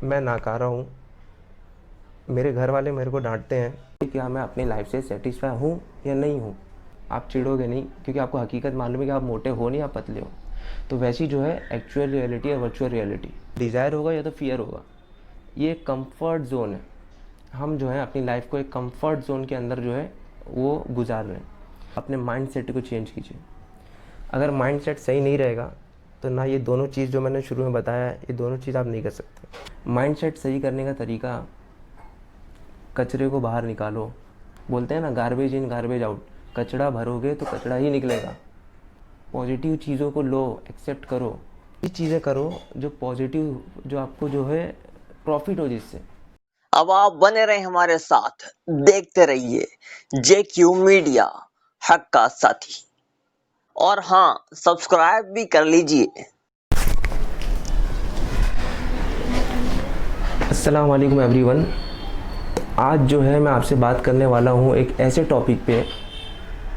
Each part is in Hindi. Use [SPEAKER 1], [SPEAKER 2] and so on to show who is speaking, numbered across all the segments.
[SPEAKER 1] मैं नाकारा हूँ। मेरे घर वाले मेरे को डांटते हैं कि क्या मैं अपनी लाइफ से सेटिस्फाई हूँ या नहीं हूँ। आप चिढ़ोगे नहीं, क्योंकि आपको हकीकत मालूम है कि आप मोटे हो नहीं, आप पतले हो। तो वैसी जो है एक्चुअल रियलिटी और वर्चुअल रियलिटी, डिज़ायर होगा या तो फियर होगा। ये एक कंफर्ट जोन है। हम जो है अपनी लाइफ को एक कंफर्ट जोन के अंदर जो है वो गुजार रहे हैं। अपने माइंड सेट को चेंज कीजिए। अगर माइंड सेट सही नहीं रहेगा तो ना ये दोनों चीज़ जो मैंने शुरू में बताया है, ये दोनों चीज़ आप नहीं कर सकते। माइंड सेट सही करने का तरीका, कचरे को बाहर निकालो। बोलते हैं ना, गार्बेज इन गार्बेज आउट। कचरा भरोगे तो कचरा ही निकलेगा। पॉजिटिव चीज़ों को लो, एक्सेप्ट करो। ये चीज़ें करो जो पॉजिटिव, जो आपको जो है प्रॉफिट हो जिससे।
[SPEAKER 2] अब आप बने रहे हमारे साथ, देखते रहिए JQ मीडिया, हक का साथी। और हाँ, सब्सक्राइब भी कर लीजिए।
[SPEAKER 1] अस्सलाम वालेकुम एवरीवन। आज जो है मैं आपसे बात करने वाला हूँ एक ऐसे टॉपिक पे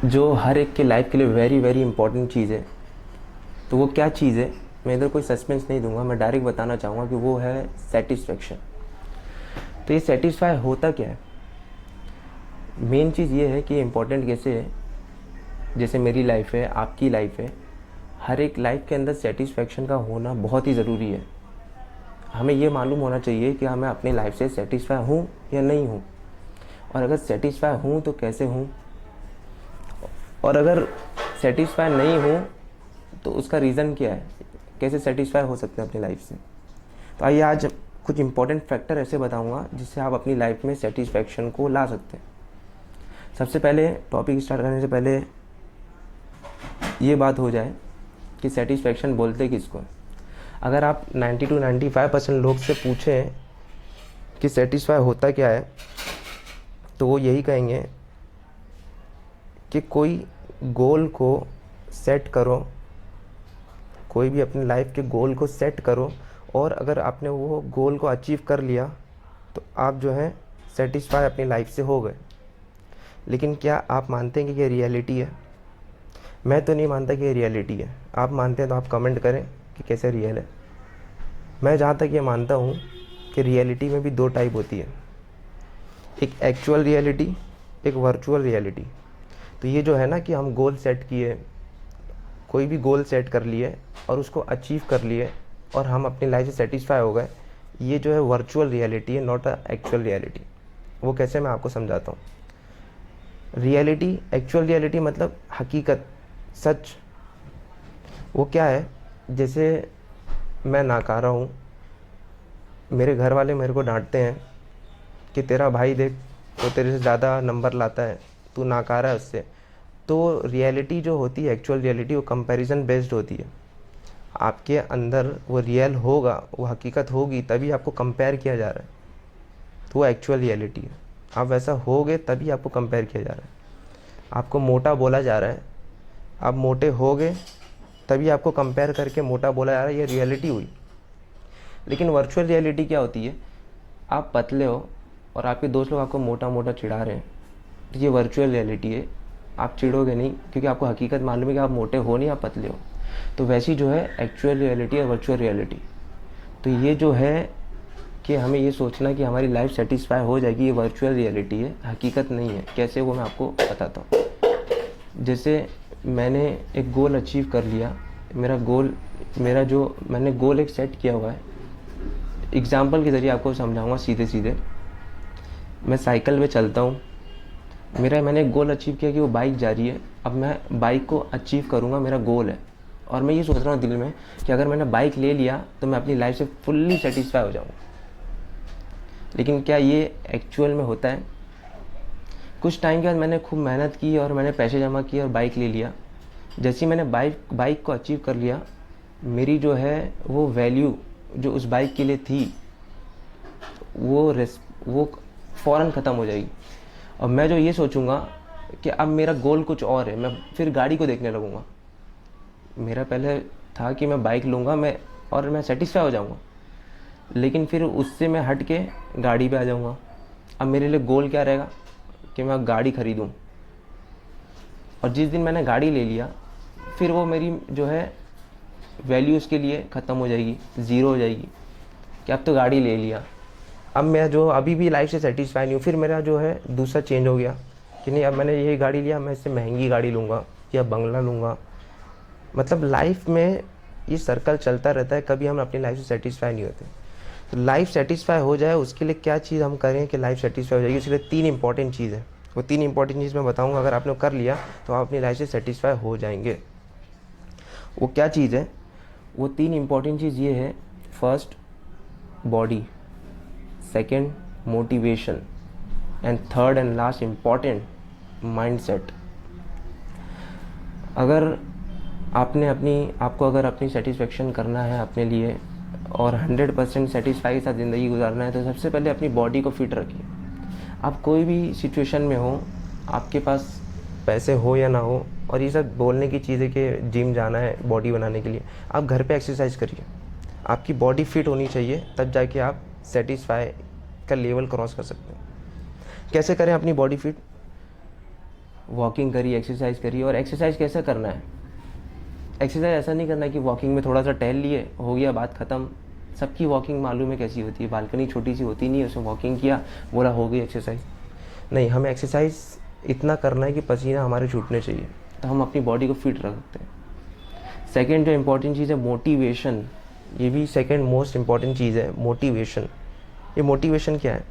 [SPEAKER 1] जो हर एक के लाइफ के लिए वेरी वेरी इंपॉर्टेंट चीज़ है। तो वो क्या चीज़ है, मैं इधर कोई सस्पेंस नहीं दूंगा, मैं डायरेक्ट बताना चाहूँगा कि वो है सेटिस्फेक्शन। तो ये सेटिस्फाई होता क्या है? मेन चीज़ ये है कि इम्पोर्टेंट कैसे है। जैसे मेरी लाइफ है, आपकी लाइफ है, हर एक लाइफ के अंदर सेटिस्फेक्शन का होना बहुत ही ज़रूरी है। हमें ये मालूम होना चाहिए कि मैं अपनी लाइफ से सेटिस्फाई हूँ या नहीं हूँ, और अगर सेटिस्फाई हूँ तो कैसे हूँ, और अगर सेटिस्फाई नहीं हूँ तो उसका रीज़न क्या है, कैसे सेटिस्फाई हो सकते हैं अपनी लाइफ से। तो आइए आज कुछ इंपॉर्टेंट फैक्टर ऐसे बताऊंगा जिससे आप अपनी लाइफ में सेटिस्फैक्शन को ला सकते हैं। सबसे पहले टॉपिक स्टार्ट करने से पहले ये बात हो जाए कि सेटिस्फैक्शन बोलते किसको है। अगर आप 90 to 95% लोग से पूछें कि सेटिस्फाई होता क्या है, तो वो यही कहेंगे कि कोई गोल को सेट करो, कोई भी अपनी लाइफ के गोल को सेट करो, और अगर आपने वो गोल को अचीव कर लिया तो आप जो है सेटिस्फाई अपनी लाइफ से हो गए। लेकिन क्या आप मानते हैं कि ये रियलिटी है? मैं तो नहीं मानता कि ये रियलिटी है। आप मानते हैं तो आप कमेंट करें कि कैसे रियल है। मैं जहाँ तक ये मानता हूँ कि रियलिटी में भी दो टाइप होती है, एक एक्चुअल रियलिटी, एक वर्चुअल रियलिटी। तो ये जो है ना कि हम गोल सेट किए, कोई भी गोल सेट कर लिए और उसको अचीव कर लिए और हम अपनी लाइफ से सेटिस्फाई हो गए, ये जो है वर्चुअल रियलिटी है, नॉट अ एक्चुअल रियलिटी। वो कैसे, मैं आपको समझाता हूँ। रियलिटी, एक्चुअल रियलिटी मतलब हकीकत, सच। वो क्या है? जैसे मैं नाकारा हूँ, मेरे घर वाले मेरे को डांटते हैं कि तेरा भाई देख, तो तेरे से ज़्यादा नंबर लाता है, तू नाकारा है उससे। तो रियलिटी जो होती है, एक्चुअल रियलिटी, वो कंपैरिजन बेस्ड होती है। आपके अंदर वो रियल होगा, वो हकीकत होगी, तभी आपको कंपेयर किया जा रहा है, तो वो एक्चुअल रियलिटी है। आप वैसा होगे तभी आपको कंपेयर किया जा रहा है। आपको मोटा बोला जा रहा है, आप मोटे होगे तभी आपको कंपेयर करके मोटा बोला जा रहा है, ये रियलिटी हुई। लेकिन वर्चुअल रियलिटी क्या होती है? आप पतले हो और आपके दोस्त लोग आपको मोटा मोटा चिढ़ा रहे हैं, तो ये वर्चुअल रियलिटी है। आप चिढ़ोगे नहीं, क्योंकि आपको हकीकत मालूम है कि आप मोटे हो नहीं, आप पतले हो। तो वैसी जो है एक्चुअल रियलिटी और वर्चुअल रियलिटी। तो ये जो है कि हमें ये सोचना कि हमारी लाइफ सेटिस्फाई हो जाएगी, ये वर्चुअल रियलिटी है, हकीकत नहीं है। कैसे, वो मैं आपको बताता हूँ। जैसे मैंने एक गोल अचीव कर लिया, मेरा जो मैंने गोल एक सेट किया हुआ है। एग्जाम्पल के ज़रिए आपको समझाऊंगा सीधे सीधे। मैं साइकिल पे चलता हूँ, मैंने एक गोल अचीव किया कि वो बाइक जा रही है। अब मैं बाइक को अचीव करूँगा, मेरा गोल है। और मैं ये सोच रहा हूँ दिल में कि अगर मैंने बाइक ले लिया तो मैं अपनी लाइफ से फुल्ली सेटिस्फाई हो जाऊँगा। लेकिन क्या ये एक्चुअल में होता है? कुछ टाइम के बाद मैंने खूब मेहनत की और मैंने पैसे जमा किए और बाइक ले लिया। जैसे ही मैंने बाइक को अचीव कर लिया, मेरी जो है वो वैल्यू जो उस बाइक के लिए थी, वो फ़ौरन ख़त्म हो जाएगी। और मैं जो ये सोचूंगा कि अब मेरा गोल कुछ और है, मैं फिर गाड़ी को देखने लगूंगा। मेरा पहले था कि मैं बाइक लूँगा और मैं सेटिस्फाई हो जाऊंगा, लेकिन फिर उससे मैं हट के गाड़ी पे आ जाऊंगा। अब मेरे लिए गोल क्या रहेगा कि मैं गाड़ी ख़रीदूँ। और जिस दिन मैंने गाड़ी ले लिया, फिर वो मेरी जो है वैल्यू उसके लिए ख़त्म हो जाएगी, ज़ीरो हो जाएगी। कि अब तो गाड़ी ले लिया, अब मैं जो अभी भी लाइफ से सेटिस्फाई नहीं हूँ, फिर मेरा जो है दूसरा चेंज हो गया कि नहीं अब मैंने यही गाड़ी लिया, मैं इससे महंगी गाड़ी लूँगा या बंगला लूँगा। मतलब लाइफ में ये सर्कल चलता रहता है, कभी हम अपनी लाइफ से सेटिस्फाई नहीं होते। तो लाइफ सेटिस्फाई हो जाए उसके लिए क्या चीज़ हम करें कि लाइफ सेटिस्फाई हो जाएगी, उसके लिए 3 इंपॉर्टेंट चीज़ है। वो 3 इंपॉर्टेंट चीज़ मैं बताऊँगा, अगर आपने कर लिया तो आप अपनी लाइफ से सेटिस्फाई हो जाएंगे। वो क्या चीज़ है? वो 3 इंपॉर्टेंट चीज़ ये है, first body, second motivation, and third and last important mindset. अगर आपको अगर अपनी सेटिस्फेक्शन करना है अपने लिए और 100% सेटिस्फाई के साथ ज़िंदगी गुजारना है, तो सबसे पहले अपनी बॉडी को फिट रखिए। आप कोई भी सिचुएशन में हो, आपके पास पैसे हो या ना हो, और ये सब बोलने की चीज़ है कि जिम जाना है बॉडी बनाने के लिए, आप घर पे एक्सरसाइज करिए। आपकी बॉडी फिट होनी चाहिए, तब जाके आप सेटिस्फाई का लेवल क्रॉस कर सकते हैं। कैसे करें अपनी बॉडी फिट? वॉकिंग करिए, एक्सरसाइज करिए। और एक्सरसाइज कैसे करना है? एक्सरसाइज ऐसा नहीं करना है कि वॉकिंग में थोड़ा सा टहल लिए, हो गया, बात ख़त्म। सबकी वॉकिंग मालूम है कैसी होती है, बालकनी छोटी सी होती नहीं है, उसमें वॉकिंग किया, बोला हो गई एक्सरसाइज। नहीं, हमें एक्सरसाइज इतना करना है कि पसीना हमारे छूटने चाहिए, तो हम अपनी बॉडी को फिट रख सकते हैं। सेकेंड जो इम्पोर्टेंट चीज़ है, मोटिवेशन। ये भी सेकेंड मोस्ट इम्पॉर्टेंट चीज़ है, मोटिवेशन। ये मोटिवेशन क्या है?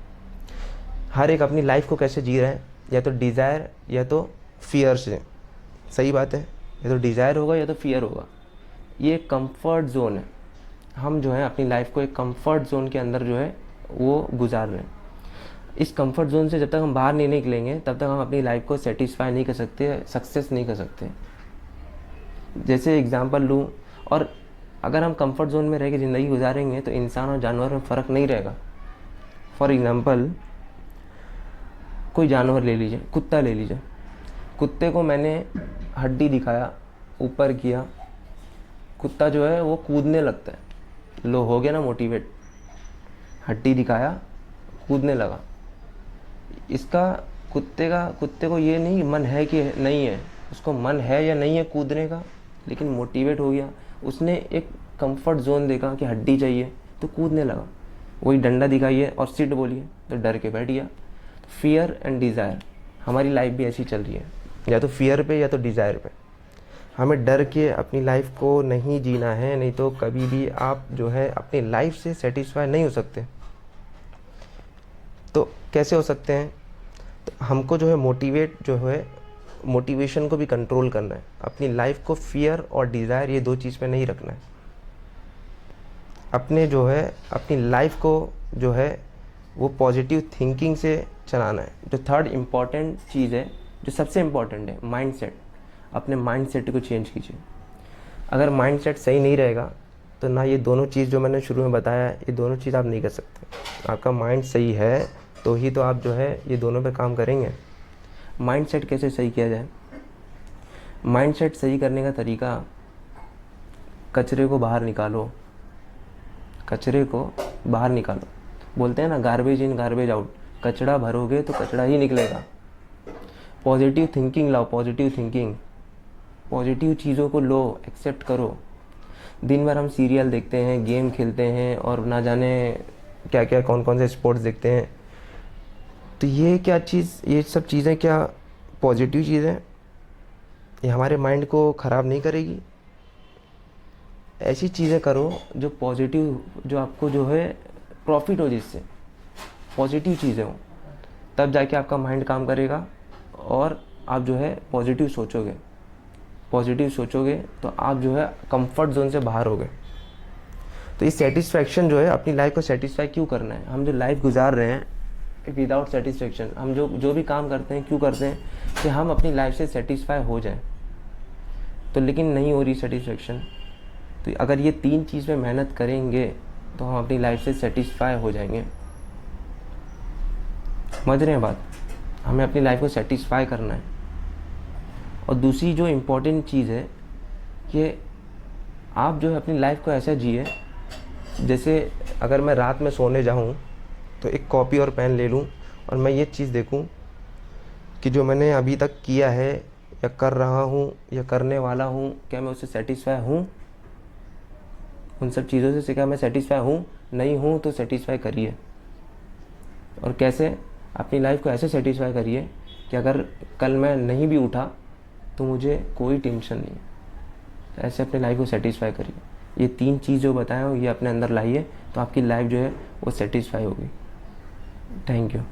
[SPEAKER 1] हर एक अपनी लाइफ को कैसे जी रहा है, या तो डिज़ायर या तो फियर से। सही बात है, या तो डिज़ायर होगा या तो फियर होगा। ये एक कंफर्ट जोन है। हम जो है अपनी लाइफ को एक कंफर्ट जोन के अंदर जो है वो गुजार रहे हैं। इस कंफर्ट जोन से जब तक हम बाहर नहीं निकलेंगे तब तक हम अपनी लाइफ को सेटिस्फाई नहीं कर सकते, सक्सेस नहीं कर सकते। जैसे एग्जांपल लूँ, और अगर हम कंफर्ट जोन में रह के ज़िंदगी गुजारेंगे तो इंसान और जानवर में फ़र्क नहीं रहेगा। फॉर एग्ज़ाम्पल, कोई जानवर ले लीजिए, कुत्ता ले लीजिए। कुत्ते को मैंने हड्डी दिखाया, ऊपर किया, कुत्ता जो है वो कूदने लगता है। लो, हो गया ना मोटिवेट। हड्डी दिखाया, कूदने लगा। इसका कुत्ते को ये नहीं मन है कि नहीं है, उसको मन है या नहीं है कूदने का, लेकिन मोटिवेट हो गया। उसने एक कंफर्ट जोन देखा कि हड्डी चाहिए तो कूदने लगा। वही डंडा दिखाइए और सिट बोलिए तो डर के बैठ गया। फियर एंड डिज़ायर, हमारी लाइफ भी ऐसी चल रही है, या तो फियर पे या तो डिज़ायर पे। हमें डर के अपनी लाइफ को नहीं जीना है, नहीं तो कभी भी आप जो है अपनी लाइफ से सेटिस्फाई नहीं हो सकते। तो कैसे हो सकते हैं? तो हमको जो है मोटिवेशन को भी कंट्रोल करना है। अपनी लाइफ को फियर और डिज़ायर, ये 2 चीज़ पे नहीं रखना है। अपनी लाइफ को जो है वो पॉजिटिव थिंकिंग से चलाना है। जो थर्ड इम्पॉर्टेंट चीज़ है, जो सबसे इम्पॉर्टेंट है, माइंडसेट। अपने माइंडसेट को चेंज कीजिए। अगर माइंडसेट सही नहीं रहेगा तो ना ये दोनों चीज़ जो मैंने शुरू में बताया, ये दोनों चीज़ आप नहीं कर सकते। आपका माइंड सही है तो ही तो आप जो है ये दोनों पे काम करेंगे। माइंडसेट कैसे सही किया जाए? माइंडसेट सही करने का तरीका, कचरे को बाहर निकालो। कचरे को बाहर निकालो। बोलते हैं ना, गार्बेज इन गार्बेज आउट। कचरा भरोगे तो कचरा ही निकलेगा। पॉजिटिव थिंकिंग लाओ, पॉजिटिव थिंकिंग। पॉजिटिव चीज़ों को लो, एक्सेप्ट करो। दिन भर हम सीरियल देखते हैं, गेम खेलते हैं और ना जाने क्या क्या कौन कौन से स्पोर्ट्स देखते हैं। तो ये सब चीज़ें क्या पॉजिटिव चीज़ें? ये हमारे माइंड को ख़राब नहीं करेगी? ऐसी चीज़ें करो जो पॉजिटिव, जो आपको जो है प्रॉफिट हो, जिससे पॉजिटिव चीज़ें हो, तब जाके आपका माइंड काम करेगा और आप जो है पॉजिटिव सोचोगे। पॉजिटिव सोचोगे तो आप जो है कंफर्ट जोन से बाहर होगे। तो ये सेटिस्फैक्शन जो है, अपनी लाइफ को सेटिस्फाई क्यों करना है? हम जो लाइफ गुजार रहे हैं विदाउट सेटिस्फैक्शन, हम जो भी काम करते हैं क्यों करते हैं? कि हम अपनी लाइफ से सेटिस्फाई हो जाएं। तो लेकिन नहीं हो रही सेटिस्फैक्शन। तो अगर ये 3 चीज़ में मेहनत करेंगे तो हम अपनी लाइफ से सेटिस्फाई हो जाएंगे। समझ रहे हैं बात? हमें अपनी लाइफ को सेटिस्फाई करना है। और दूसरी जो इम्पोर्टेंट चीज़ है कि आप जो है अपनी लाइफ को ऐसा जिए, जैसे अगर मैं रात में सोने जाऊं तो एक कॉपी और पेन ले लूं और मैं ये चीज़ देखूं कि जो मैंने अभी तक किया है या कर रहा हूं या करने वाला हूं, क्या मैं उससे सेटिस्फाई हूं? उन सब चीज़ों से क्या मैं सेटिस्फाई हूं? नहीं हूँ तो सेटिस्फाई करिए। और कैसे? अपनी लाइफ को ऐसे सेटिस्फाई करिए कि अगर कल मैं नहीं भी उठा तो मुझे कोई टेंशन नहीं। ऐसे अपनी लाइफ को सेटिस्फाई करिए। ये 3 चीज़ जो बताया हूँ ये अपने अंदर लाइए, तो आपकी लाइफ जो है वो सेटिस्फाई होगी। Thank you.